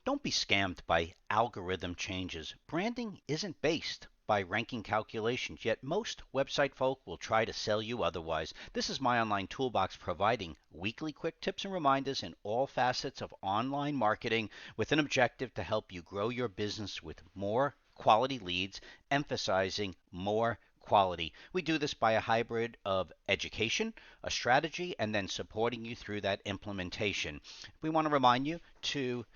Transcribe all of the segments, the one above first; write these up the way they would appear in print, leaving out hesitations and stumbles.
Don't be scammed by algorithm changes. Branding isn't based by ranking calculations, yet most website folk will try to sell you otherwise. This is My Online Toolbox, providing weekly quick tips and reminders in all facets of online marketing with an objective to help you grow your business with more quality leads, emphasizing more quality. We do this by a hybrid of education, a strategy, and then supporting you through that implementation. We want to remind you to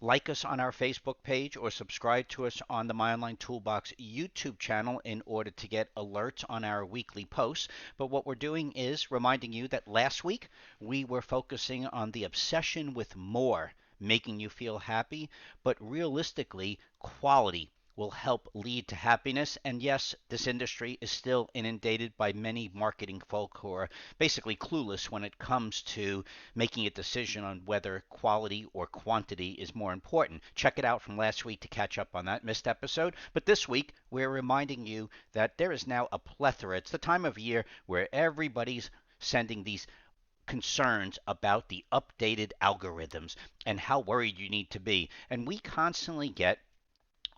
like us on our Facebook page or subscribe to us on the My Online Toolbox YouTube channel in order to get alerts on our weekly posts. But what we're doing is reminding you that last week we were focusing on the obsession with more, making you feel happy, but realistically, quality will help lead to happiness. And yes, this industry is still inundated by many marketing folk who are basically clueless when it comes to making a decision on whether quality or quantity is more important. Check it out from last week to catch up on that missed episode. But this week, we're reminding you that there is now a plethora. It's the time of year where everybody's sending these concerns about the updated algorithms and how worried you need to be. And we constantly get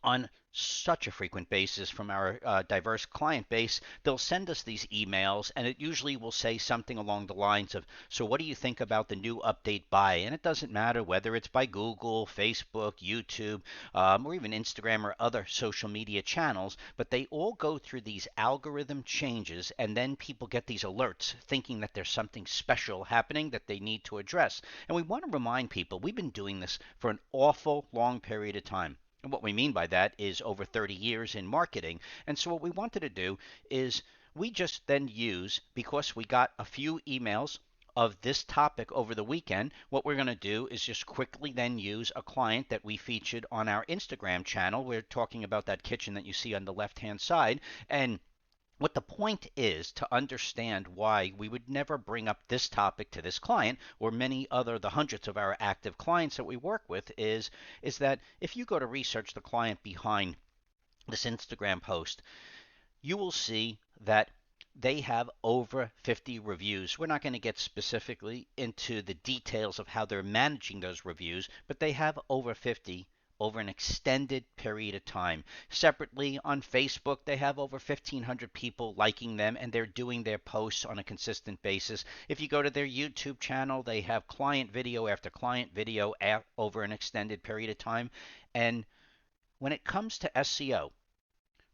on such a frequent basis from our diverse client base. They'll send us these emails, and it usually will say something along the lines of, so what do you think about the new update by? And it doesn't matter whether it's by Google, Facebook, YouTube, or even Instagram or other social media channels, but they all go through these algorithm changes, and then people get these alerts thinking that there's something special happening that they need to address. And we want to remind people we've been doing this for an awful long period of time. And what we mean by that is over 30 years in marketing. And so what we wanted to do is we just then use, because we got a few emails of this topic over the weekend, what we're going to do is just quickly then use a client that we featured on our Instagram channel. We're talking about that kitchen that you see on the left-hand side. And what the point is to understand why we would never bring up this topic to this client or many other, the hundreds of our active clients that we work with, is that if you go to research the client behind this Instagram post, you will see that they have over 50 reviews. We're not going to get specifically into the details of how they're managing those reviews, but they have over 50 over an extended period of time. Separately, on Facebook, they have over 1,500 people liking them, and they're doing their posts on a consistent basis. If you go to their YouTube channel, they have client video after client video over an extended period of time. And when it comes to SEO,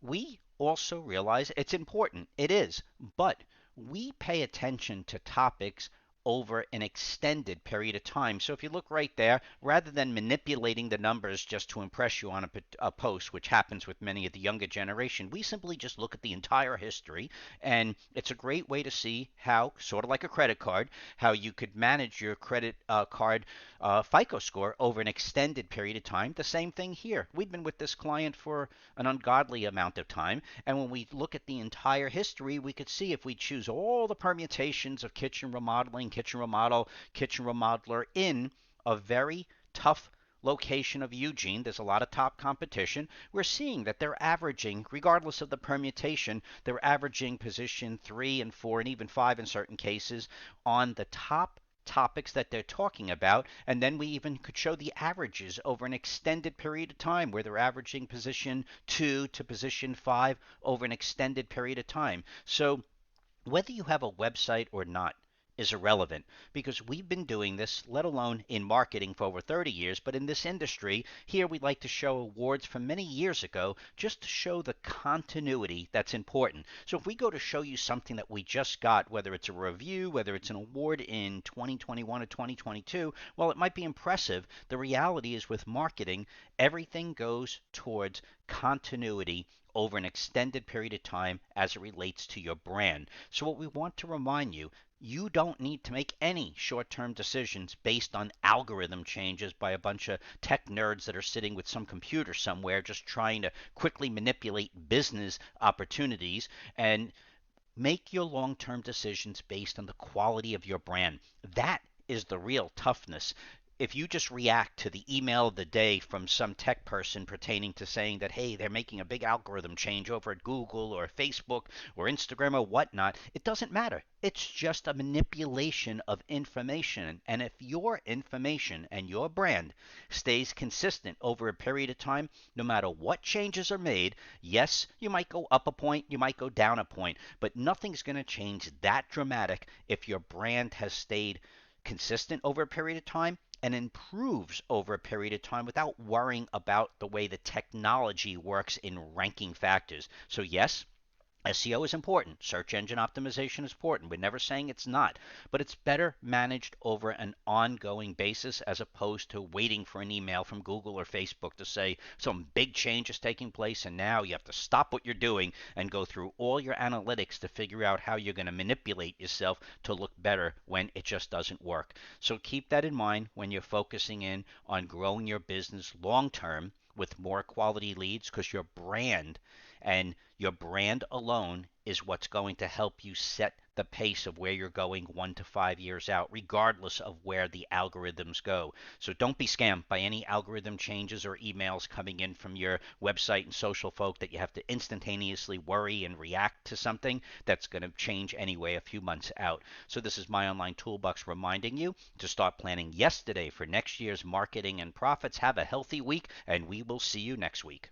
we also realize it's important. It is. But we pay attention to topics over an extended period of time. So if you look right there, rather than manipulating the numbers just to impress you on a post, which happens with many of the younger generation, we simply just look at the entire history. And it's a great way to see how, sort of like a credit card, how you could manage your credit card FICO score over an extended period of time. The same thing here. We've been with this client for an ungodly amount of time, and when we look at the entire history, we could see if we choose all the permutations of kitchen remodeling, kitchen remodel, kitchen remodeler in a very tough location of Eugene, there's a lot of top competition. We're seeing that they're averaging, regardless of the permutation, they're averaging position 3 and 4 and even 5 in certain cases on the top topics that they're talking about. And then we even could show the averages over an extended period of time where they're averaging position 2 to position 5 over an extended period of time. So whether you have a website or not is irrelevant, because we've been doing this, let alone in marketing, for over 30 years. But in this industry, here we'd like to show awards from many years ago just to show the continuity that's important. So if we go to show you something that we just got, whether it's a review, whether it's an award in 2021 or 2022, well, it might be impressive. The reality is with marketing, everything goes towards continuity over an extended period of time as it relates to your brand. So what we want to remind you, you don't need to make any short-term decisions based on algorithm changes by a bunch of tech nerds that are sitting with some computer somewhere just trying to quickly manipulate business opportunities. And make your long-term decisions based on the quality of your brand. That is the real toughness. if you just react to the email of the day from some tech person pertaining to saying that, hey, they're making a big algorithm change over at Google or Facebook or Instagram or whatnot, it doesn't matter. It's just a manipulation of information. And if your information and your brand stays consistent over a period of time, no matter what changes are made, yes, you might go up a point, you might go down a point, but nothing's going to change that dramatic if your brand has stayed consistent over a period of time and improves over a period of time without worrying about the way the technology works in ranking factors. So, yes, SEO is important. Search engine optimization is important. We're never saying it's not, but it's better managed over an ongoing basis as opposed to waiting for an email from Google or Facebook to say some big change is taking place and now you have to stop what you're doing and go through all your analytics to figure out how you're going to manipulate yourself to look better when it just doesn't work. So keep that in mind when you're focusing in on growing your business long term with more quality leads, because your brand alone is what's going to help you set the pace of where you're going 1 to 5 years out, regardless of where the algorithms go. So don't be scammed by any algorithm changes or emails coming in from your website and social folk that you have to instantaneously worry and react to something that's going to change anyway a few months out. So this is My Online Toolbox reminding you to start planning yesterday for next year's marketing and profits. Have a healthy week, and we will see you next week.